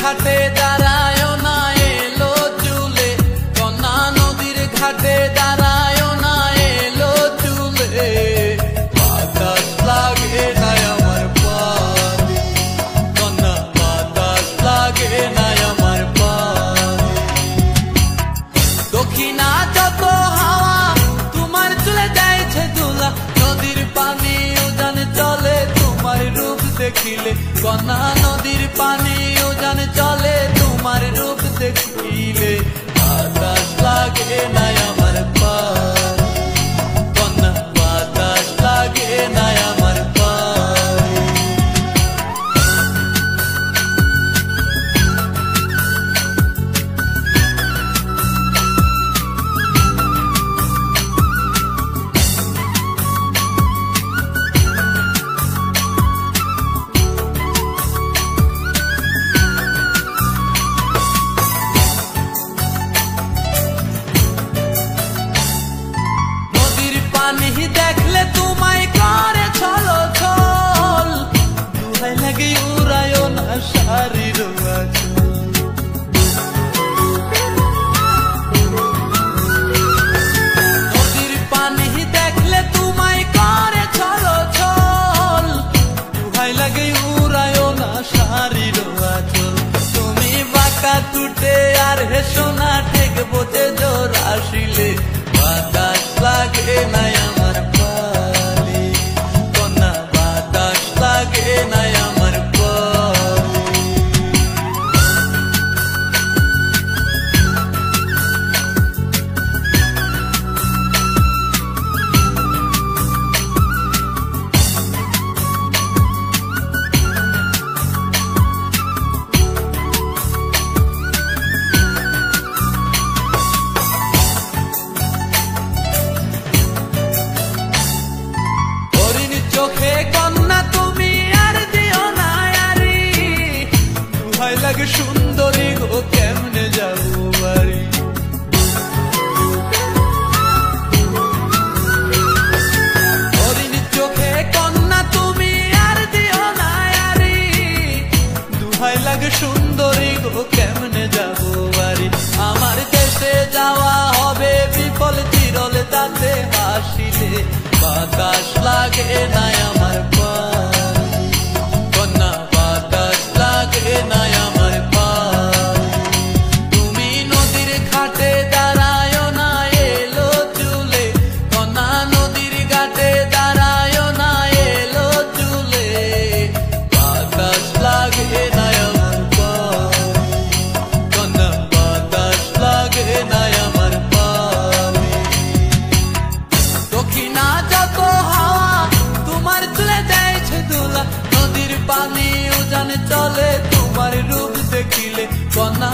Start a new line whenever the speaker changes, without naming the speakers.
ঘাটে দাঁড়ায় না এলো চুলে, কন্যা নদীর ঘাটে দাঁড়ায় না এলো চুলে। বাতাস লাগে না আমার পায়ে, কন্যা বাতাস লাগে না আমার পায়ে। দক্ষিণা যত হাওয়া তোমার চলে যাইছে দুলা, নদীর পানি উজান চলে তোমার রূপ দেখিলে, কন্যা নদীর পানি উজান চলে তোমার রূপ দেখিলে। বাতাস লাগে না আমার পায়ে, কন্যা বাতাস লাগে না আমার পায়ে। পানি দেখলে তোমায় করে ছলো ছল, দুহাই লাগে উড়ায় না শাড়ির আঁচল। নদীর পানি দেখলে তোমায় করে ছলো ছল, দুহাই লাগে উড়ায় না শাড়ির আঁচল। তুমি বাঁকা টুটে আর হেসো না ঠিক বোঝে জোর আসিলে, বাতাস লাগে না আমার পালে, কন্যা বাতাস লাগে না আমার পালে। চোখে কন্যা তুমি আর দিও না আরি, দুহাই লাগে সুন্দরী গো কেমনে যাবো বাড়ি। হরিণ চোখে কন্যা তুমি আর দিও না আরি, দুহাই লাগে সুন্দরী গো কেমনে যাবো বাড়ি। আমার দেশে যাওয়া হবে বিফল চিরল তাতে হাসিলে, বাতাস লাগে না আমার পায়ে, কন্যা বাতাস লাগে না আমার পায়ে। তুমি নদীর ঘাটে দাঁড়ায় না এলো চুলে, কন্যা নদীর ঘাটে দাঁড়ায় না এলো চুলে। বাতাস লাগে না আমার পায়ে, কন্যা বাতাস লাগে না আমার পায়ে। দক্ষিণা যত হাওয়া তোমার চলে যাইছে দুলা, নদীর পানি উজান চলে তোমার রূপ দেখিলে, কন্যা